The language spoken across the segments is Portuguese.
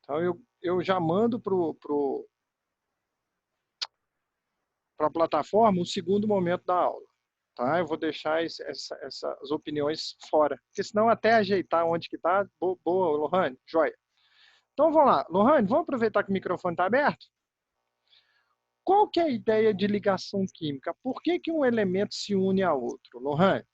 Então, eu já mando para a plataforma o segundo momento da aula. Tá? Eu vou deixar essas opiniões fora, porque senão até ajeitar onde que está. Boa, Lohane, joia. Então, vamos lá. Lohane, vamos aproveitar que o microfone está aberto? Qual que é a ideia de ligação química? Por que que um elemento se une a outro, Lohane?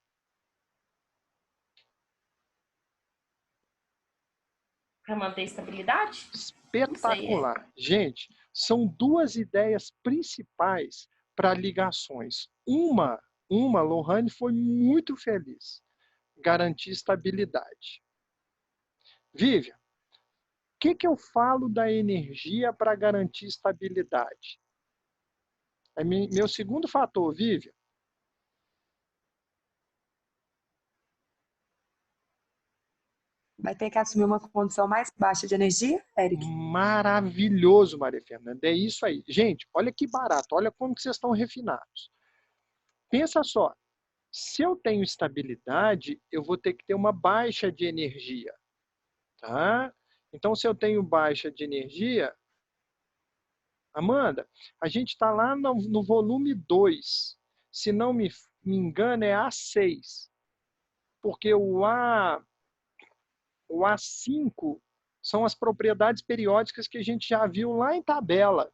Para manter estabilidade? Não sei. Espetacular. Gente, são duas ideias principais para ligações. Uma, Lohane foi muito feliz. Garantir estabilidade. Vivian, o que eu falo da energia para garantir estabilidade? É meu segundo fator, Vivian. Vai ter que assumir uma condição mais baixa de energia, Eric? Maravilhoso, Maria Fernanda. É isso aí. Gente, olha que barato. Olha como que vocês estão refinados. Pensa só. Se eu tenho estabilidade, eu vou ter que ter uma baixa de energia. Tá? Então, se eu tenho baixa de energia, Amanda, a gente está lá no volume 2. Se não me engano, é A6. Porque o A5 são as propriedades periódicas que a gente já viu lá em tabela.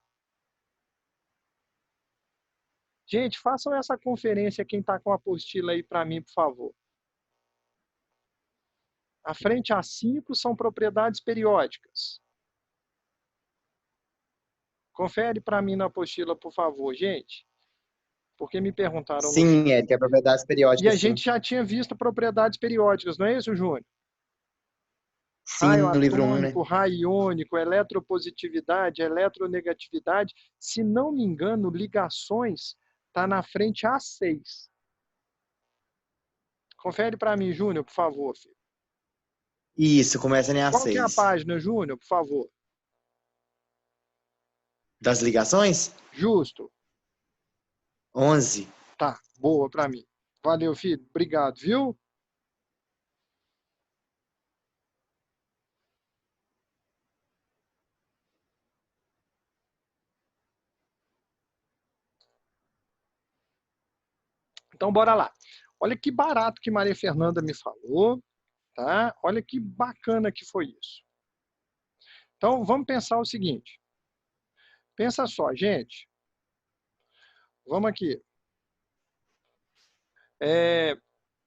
Gente, façam essa conferência, quem está com a apostila aí para mim, por favor. A frente A5 são propriedades periódicas. Confere para mim na apostila, por favor, gente. Porque me perguntaram no... Sim, Eric, é propriedades E periódicas, a sim. gente já tinha visto propriedades periódicas, não é isso, Júnior? Sim, Raio no livro 1, né? atômico, raio iônico, eletropositividade, eletronegatividade. Se não me engano, ligações está na frente A6. Confere para mim, Júnior, por favor, filho. Isso, começa em Qual que é a A6. página, Júnior, por favor? Das ligações? Justo. 11. Tá, boa para mim. Valeu, filho. Obrigado, viu? Então, bora lá. Olha que barato que Maria Fernanda me falou, tá? Olha que bacana que foi isso. Então, vamos pensar o seguinte. Pensa só, gente. Vamos aqui.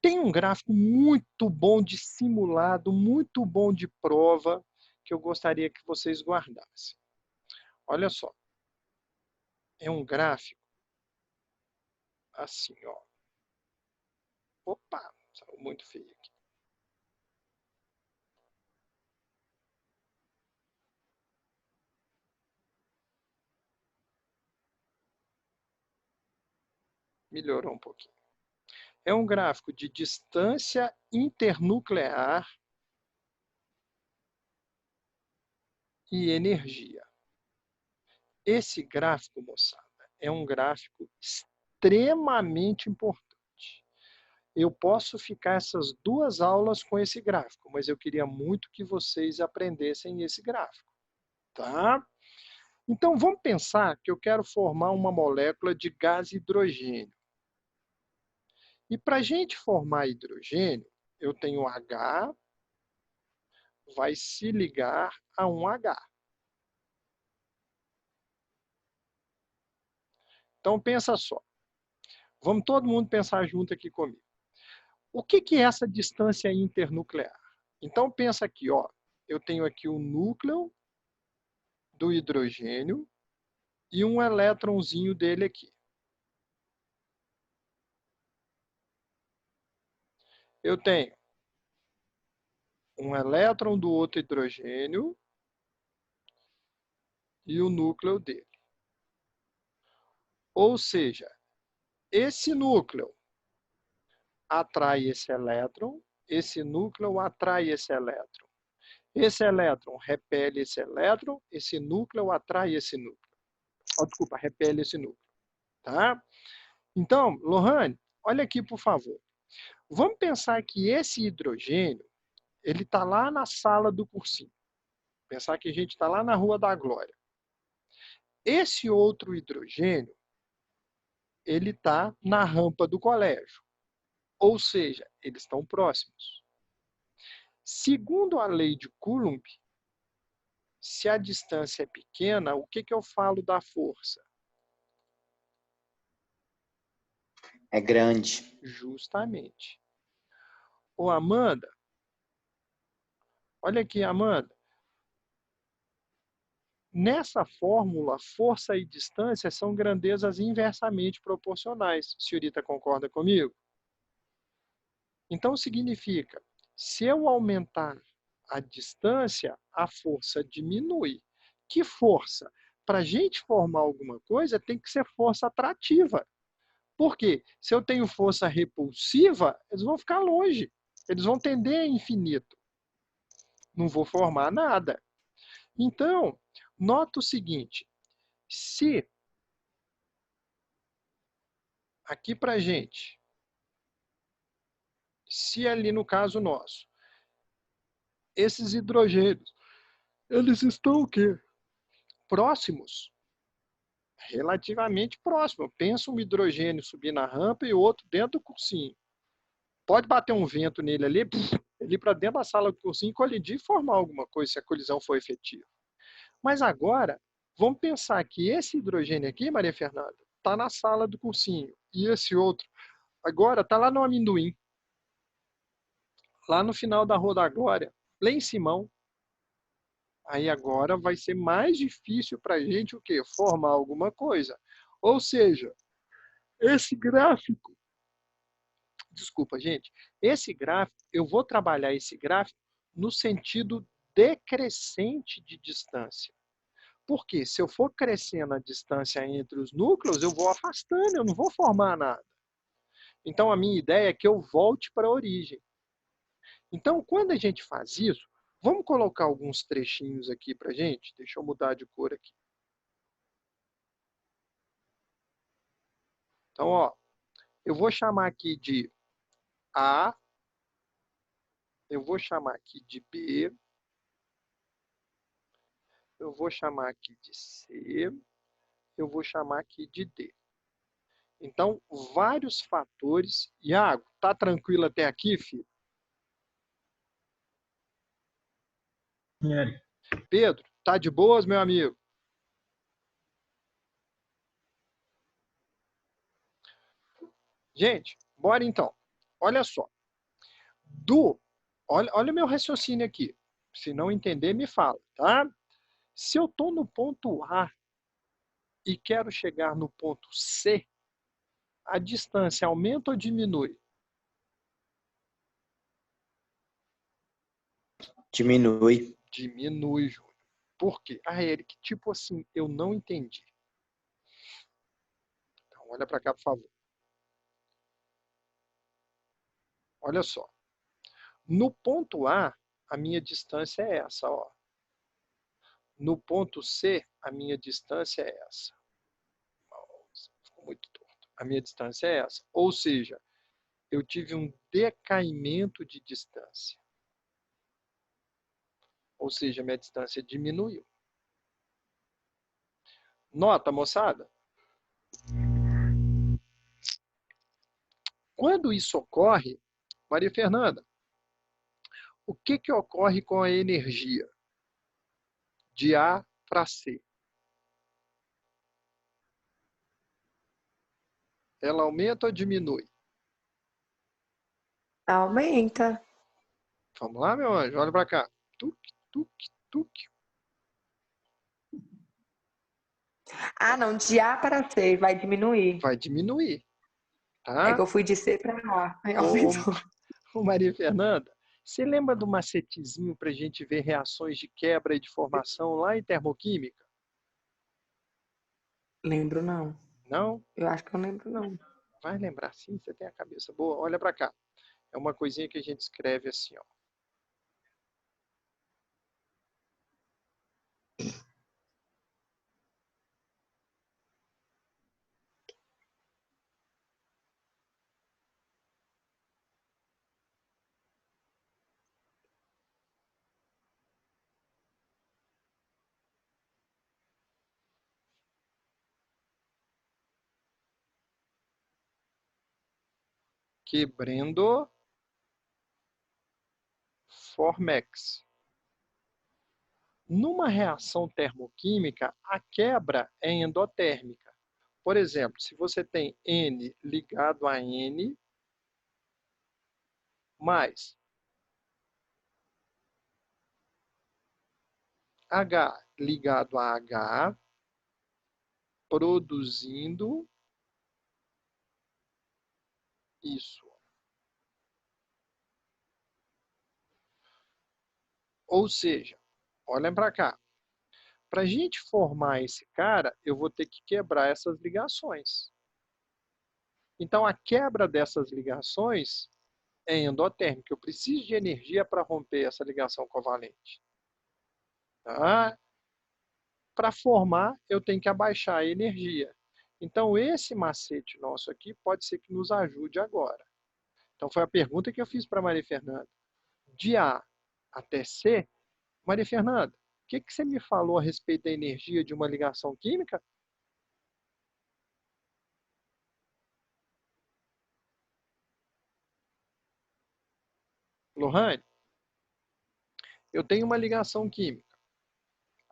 Tem um gráfico muito bom de simulado, muito bom de prova, que eu gostaria que vocês guardassem. Olha só. É um gráfico assim, ó. Opa, saiu muito feio aqui. Melhorou um pouquinho. É um gráfico de distância internuclear e energia. Esse gráfico, moçada, é um gráfico extremamente importante. Eu posso ficar essas 2 aulas com esse gráfico, mas eu queria muito que vocês aprendessem esse gráfico. Tá? Então, vamos pensar que eu quero formar uma molécula de gás hidrogênio. E para a gente formar hidrogênio, eu tenho H, vai se ligar a um H. Então, pensa só. Vamos todo mundo pensar junto aqui comigo. O que é essa distância internuclear? Então, pensa aqui, ó. Eu tenho aqui o núcleo do hidrogênio e um elétronzinho dele aqui. Eu tenho um elétron do outro hidrogênio e o núcleo dele. Ou seja, esse núcleo atrai esse elétron, esse núcleo atrai esse elétron. Esse elétron repele esse núcleo atrai esse núcleo. Oh, desculpa, repele esse núcleo. Tá? Então, Lohane, olha aqui, por favor. Vamos pensar que esse hidrogênio, ele está lá na sala do cursinho. Pensar que a gente está lá na Rua da Glória. Esse outro hidrogênio, ele está na rampa do colégio. Ou seja, eles estão próximos. Segundo a lei de Coulomb, se a distância é pequena, o que eu falo da força? É grande. Justamente. Ô, Amanda, olha aqui, Amanda. Nessa fórmula, força e distância são grandezas inversamente proporcionais. A senhorita concorda comigo? Então, significa, se eu aumentar a distância, a força diminui. Que força? Para a gente formar alguma coisa, tem que ser força atrativa. Por quê? Se eu tenho força repulsiva, eles vão ficar longe. Eles vão tender a infinito. Não vou formar nada. Então, nota o seguinte. Se, aqui para gente, se ali no caso nosso, esses hidrogênios, eles estão o quê? Próximos. Relativamente próximo. Pensa um hidrogênio subir na rampa e o outro dentro do cursinho. Pode bater um vento nele ali, ele ir para dentro da sala do cursinho, colidir e formar alguma coisa, se a colisão for efetiva. Mas agora, vamos pensar que esse hidrogênio aqui, Maria Fernanda, está na sala do cursinho. E esse outro, agora, está lá no amendoim. Lá no final da Rua da Glória. Lá em Simão. Aí agora vai ser mais difícil para a gente o quê? Formar alguma coisa. Ou seja, esse gráfico, desculpa, gente, esse gráfico, eu vou trabalhar esse gráfico no sentido decrescente de distância. Porque se eu for crescendo a distância entre os núcleos, eu vou afastando, eu não vou formar nada. Então, a minha ideia é que eu volte para a origem. Então, quando a gente faz isso, vamos colocar alguns trechinhos aqui para a gente? Deixa eu mudar de cor aqui. Então, ó, eu vou chamar aqui de A, eu vou chamar aqui de B, eu vou chamar aqui de C, eu vou chamar aqui de D. Então, vários fatores. Iago, tá tranquilo até aqui, filho? Pedro, tá de boas, meu amigo? Gente, bora então. Olha só. Olha o meu raciocínio aqui. Se não entender, me fala, tá? Se eu estou no ponto A e quero chegar no ponto C, a distância aumenta ou diminui? Diminui. Diminui, Júnior. Por quê? Ah, Eric, tipo assim, eu não entendi. Então, olha para cá, por favor. Olha só. No ponto A, a minha distância é essa, ó. No ponto C, a minha distância é essa. Nossa, ficou muito torto. A minha distância é essa. Ou seja, eu tive um decaimento de distância. Ou seja, minha distância diminuiu. Nota, moçada? Quando isso ocorre, Maria Fernanda, o que ocorre com a energia de A para C? Ela aumenta ou diminui? Aumenta. Vamos lá, meu anjo, olha para cá. Tuque, tuque, tuque. Ah, não, de A para C vai diminuir. Vai diminuir, É que tá? eu fui de C para A, aí Ô, aumentou. ô Maria Fernanda, você lembra do macetezinho para a gente ver reações de quebra e de formação lá em termoquímica? Lembro não. Não? Eu acho que eu lembro não. Vai lembrar sim, você tem a cabeça boa. Olha para cá. É uma coisinha que a gente escreve assim, ó. Quebrando Formex. Numa reação termoquímica, a quebra é endotérmica. Por exemplo, se você tem N ligado a N, mais H ligado a H, produzindo isso. Ou seja, olhem para cá. Para a gente formar esse cara, eu vou ter que quebrar essas ligações. Então, a quebra dessas ligações é endotérmica. Eu preciso de energia para romper essa ligação covalente. Tá? Para formar, eu tenho que abaixar a energia. Então, esse macete nosso aqui pode ser que nos ajude agora. Então, foi a pergunta que eu fiz para a Maria Fernanda. De A até C, Maria Fernanda, o que você me falou a respeito da energia de uma ligação química? Lohane, eu tenho uma ligação química.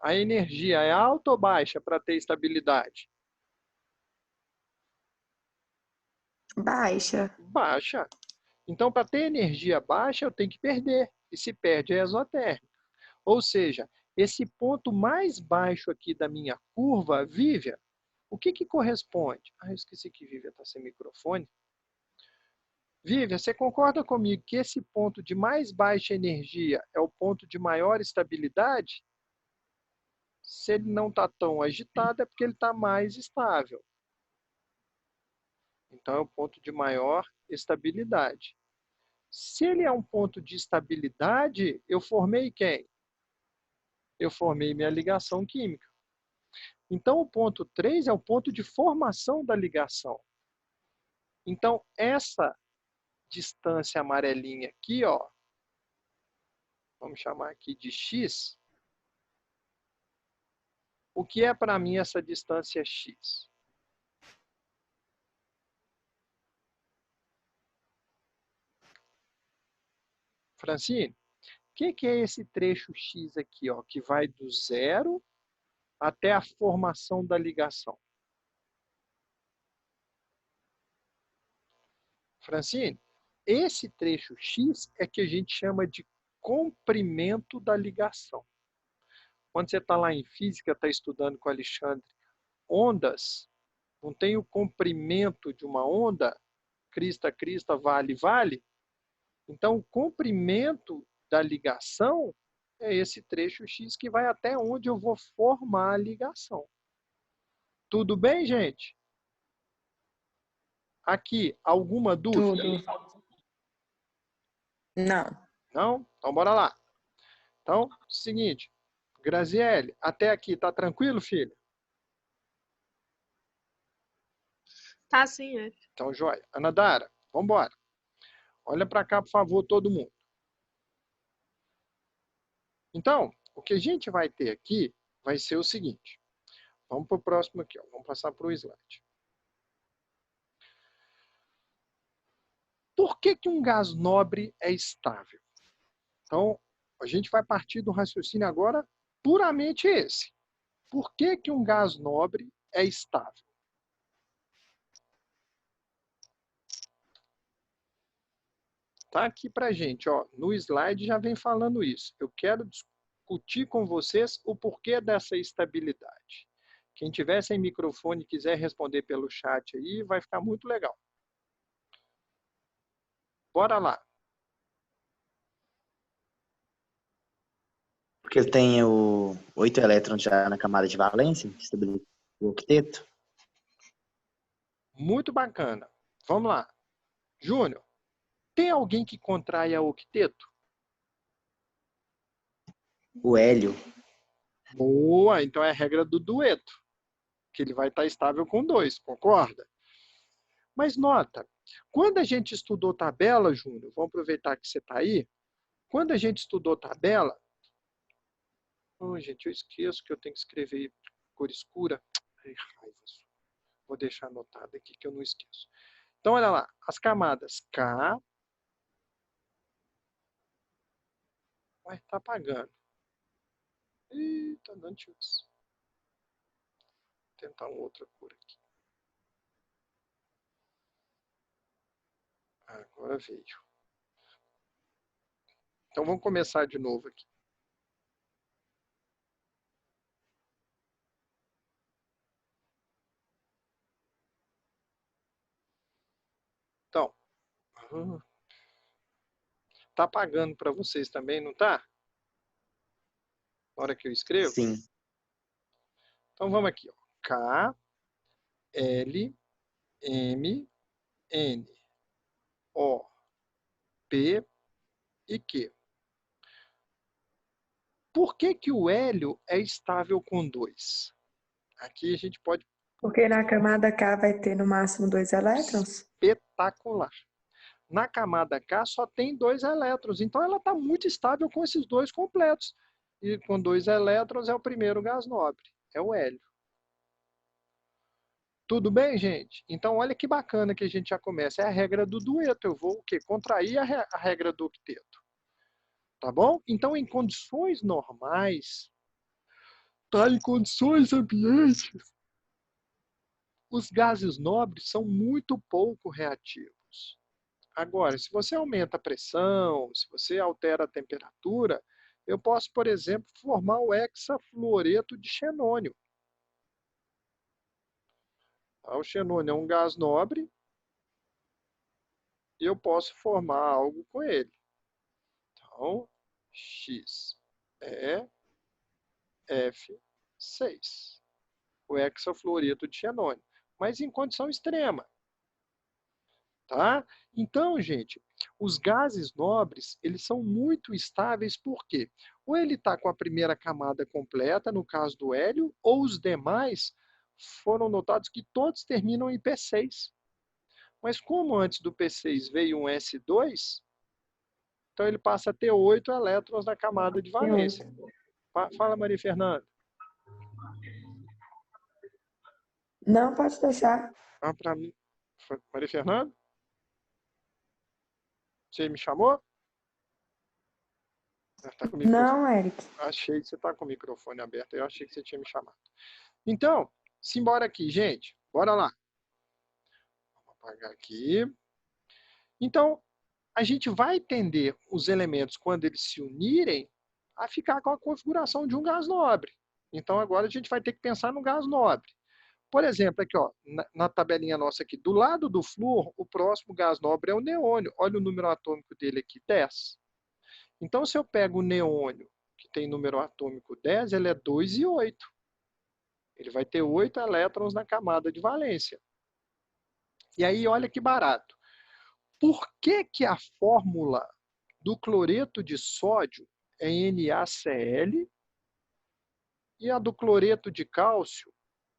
A energia é alta ou baixa para ter estabilidade? Baixa. Baixa. Então, para ter energia baixa, eu tenho que perder. E se perde, é exotérmica. Ou seja, esse ponto mais baixo aqui da minha curva, Vívia, o que corresponde? Eu esqueci que Vívia está sem microfone. Vívia, você concorda comigo que esse ponto de mais baixa energia é o ponto de maior estabilidade? Se ele não está tão agitado, é porque ele está mais estável. Então, é o ponto de maior estabilidade. Se ele é um ponto de estabilidade, eu formei quem? Eu formei minha ligação química. Então, o ponto 3 é o ponto de formação da ligação. Então, essa distância amarelinha aqui, ó, vamos chamar aqui de x. O que é para mim essa distância x? Francine, o que é esse trecho x aqui, ó, que vai do zero até a formação da ligação? Francine, esse trecho x é que a gente chama de comprimento da ligação. Quando você está lá em física, está estudando com o Alexandre, ondas, não tem o comprimento de uma onda, crista, crista, vale, vale? Então, o comprimento da ligação é esse trecho x que vai até onde eu vou formar a ligação. Tudo bem, gente? Aqui, alguma dúvida? Tudo. Não. Não? Então, bora lá. Então, seguinte, Graziele, até aqui, tá tranquilo, filha? Tá sim, é. Então, joia. Anadara, vamos embora. Olha para cá, por favor, todo mundo. Então, o que a gente vai ter aqui vai ser o seguinte. Vamos para o próximo aqui, ó. Vamos passar para o slide. Por que um gás nobre é estável? Então, a gente vai partir do raciocínio agora puramente esse. Por que um gás nobre é estável? Tá aqui pra gente, ó, no slide já vem falando isso. Eu quero discutir com vocês o porquê dessa estabilidade. Quem tiver sem microfone e quiser responder pelo chat aí, vai ficar muito legal. Bora lá. Porque ele tem 8 elétrons já na camada de valência, o octeto. Muito bacana. Vamos lá. Júnior, tem alguém que contraia octeto? O hélio. Boa, então é a regra do dueto, que ele vai estar estável com 2, concorda? Mas nota, quando a gente estudou tabela, Júnior, vamos aproveitar que você está aí, quando a gente estudou tabela, gente, eu esqueço que eu tenho que escrever cor escura. Ai, raiva. Vou deixar anotado aqui que eu não esqueço. Então, olha lá, as camadas K... Ué, tá apagando. Ih, tá dando chutes. Vou tentar uma outra cor aqui. Agora veio. Então, vamos começar de novo aqui. Então, tá apagando para vocês também, não tá? Na hora que eu escrevo? Sim. Então, vamos aqui. Ó. K, L, M, N, O, P e Q. Por que que o hélio é estável com 2? Aqui a gente pode... Porque na camada K vai ter no máximo 2 elétrons? Espetacular. Na camada K só tem 2 elétrons, então ela está muito estável com esses 2 completos. E com 2 elétrons é o primeiro gás nobre, é o hélio. Tudo bem, gente? Então, olha que bacana que a gente já começa. É a regra do dueto. Eu vou o quê? Contrair a regra do octeto. Tá bom? Então, em condições normais, tá? Em condições ambientes, os gases nobres são muito pouco reativos. Agora, se você aumenta a pressão, se você altera a temperatura, eu posso, por exemplo, formar o hexafluoreto de xenônio. O xenônio é um gás nobre e eu posso formar algo com ele. Então, XeF6, o hexafluoreto de xenônio, mas em condição extrema. Tá? Então, gente, os gases nobres, eles são muito estáveis, por quê? Ou ele está com a primeira camada completa, no caso do hélio, ou os demais foram notados que todos terminam em P6. Mas como antes do P6 veio um S2, então ele passa a ter 8 elétrons na camada de valência. Fala, Maria Fernanda. Não, pode deixar. Para mim. Maria Fernanda? Você me chamou? Tá com o Não, Eric. Achei que você está com o microfone aberto. Eu achei que você tinha me chamado. Então, simbora aqui, gente. Bora lá. Vou apagar aqui. Então, a gente vai entender os elementos quando eles se unirem a ficar com a configuração de um gás nobre. Então, agora a gente vai ter que pensar no gás nobre. Por exemplo, aqui, ó, na tabelinha nossa aqui, do lado do flúor, o próximo gás nobre é o neônio. Olha o número atômico dele aqui, 10. Então, se eu pego o neônio, que tem número atômico 10, ele é 2 e 8. Ele vai ter 8 elétrons na camada de valência. E aí, olha que barato. Por que que a fórmula do cloreto de sódio é NaCl e a do cloreto de cálcio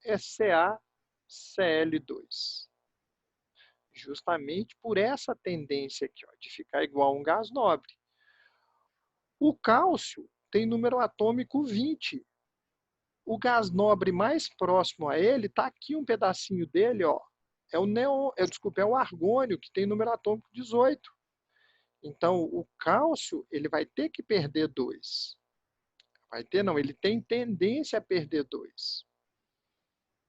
é CaCl2? Justamente por essa tendência aqui, ó, de ficar igual a um gás nobre. O cálcio tem número atômico 20. O gás nobre mais próximo a ele, está aqui um pedacinho dele, ó, é o argônio, que tem número atômico 18. Então, o cálcio, ele vai ter que perder 2. Vai ter, não, ele tem tendência a perder 2.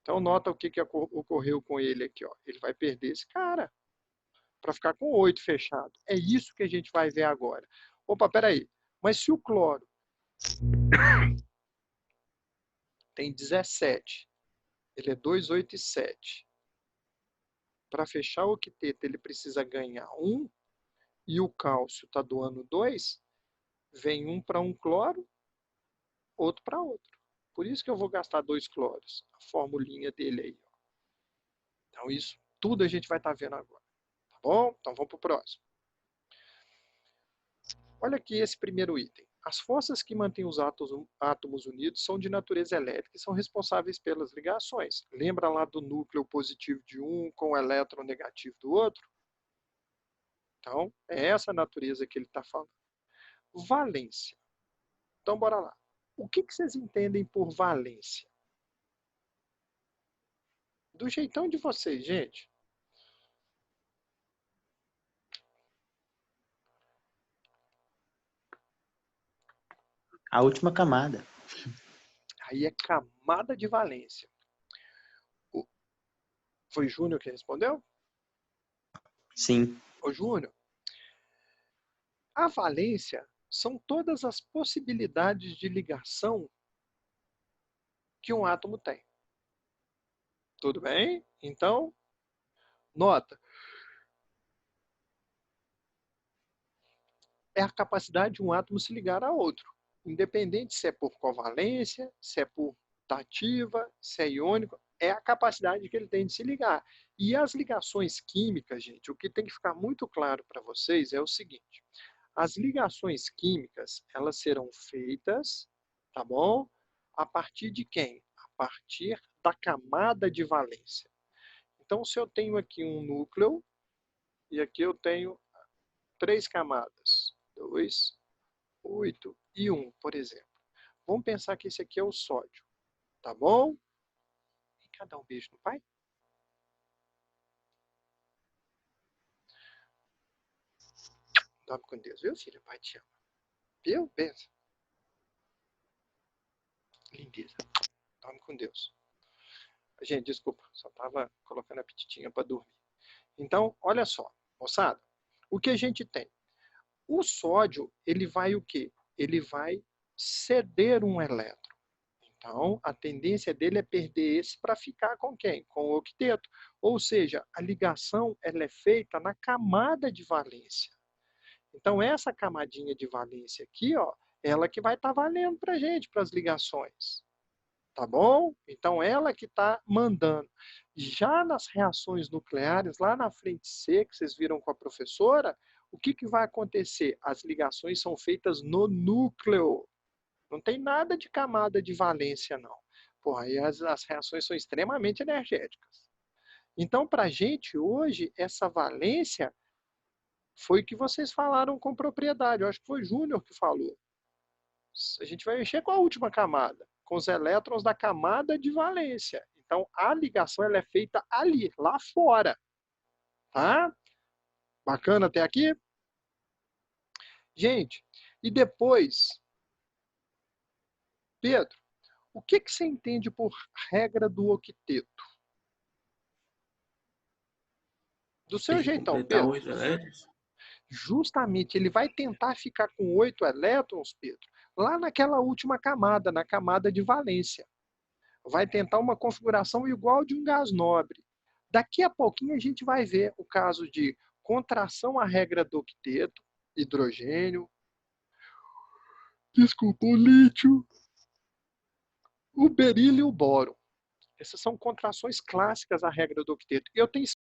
Então, nota o que ocorreu com ele aqui, ó. Ele vai perder esse cara para ficar com 8 fechado. É isso que a gente vai ver agora. Opa, peraí. Mas se o cloro tem 17, ele é 2, 8 e 7. Para fechar o octeto, ele precisa ganhar 1, e o cálcio está doando 2, vem um para um cloro, outro para outro. Por isso que eu vou gastar 2 cloros. A formulinha dele aí. Ó. Então, isso tudo a gente vai estar vendo agora. Tá bom? Então, vamos para o próximo. Olha aqui esse primeiro item. As forças que mantêm os átomos unidos são de natureza elétrica e são responsáveis pelas ligações. Lembra lá do núcleo positivo de um com o elétron negativo do outro? Então, é essa a natureza que ele está falando. Valência. Então, bora lá. O que vocês entendem por valência? Do jeitão de vocês, gente. A última camada. Aí é camada de valência. Foi Júnior que respondeu? Sim. Ô, Júnior, a valência são todas as possibilidades de ligação que um átomo tem. Tudo bem? Então, nota. É a capacidade de um átomo se ligar a outro. Independente se é por covalência, se é por dativa, se é iônico, é a capacidade que ele tem de se ligar. E as ligações químicas, gente, o que tem que ficar muito claro para vocês é o seguinte. As ligações químicas, elas serão feitas, tá bom? A partir de quem? A partir da camada de valência. Então, se eu tenho aqui um núcleo, e aqui eu tenho 3 camadas, 2, 8 e 1, por exemplo. Vamos pensar que esse aqui é o sódio, tá bom? Vem cá dar um beijo no pai. Dorme com Deus, viu, filha? Pai te ama. Viu? Pensa. Lindeza. Dorme com Deus. Gente, desculpa, só estava colocando a pititinha para dormir. Então, olha só, moçada, o que a gente tem? O sódio, ele vai o quê? Ele vai ceder um elétron. Então, a tendência dele é perder esse para ficar com quem? Com o octeto. Ou seja, a ligação ela é feita na camada de valência. Então, essa camadinha de valência aqui, ó, ela que vai estar valendo para a gente, para as ligações. Tá bom? Então, ela que está mandando. Já nas reações nucleares, lá na frente C, que vocês viram com a professora, o que vai acontecer? As ligações são feitas no núcleo. Não tem nada de camada de valência, não. Porra, aí as reações são extremamente energéticas. Então, para a gente, hoje, essa valência foi o que vocês falaram com propriedade. Eu acho que foi Júnior que falou. A gente vai mexer com a última camada, com os elétrons da camada de valência. Então, a ligação ela é feita ali, lá fora. Tá? Bacana até aqui? Gente, e depois, Pedro, o que você entende por regra do octeto? Do seu jeitão, Pedro. 8 elétrons? Justamente, ele vai tentar ficar com 8 elétrons, Pedro, lá naquela última camada, na camada de valência. Vai tentar uma configuração igual de um gás nobre. Daqui a pouquinho a gente vai ver o caso de contração à regra do octeto, hidrogênio, desculpa, o lítio, o berílio e o bóron. Essas são contrações clássicas à regra do octeto. Eu tenho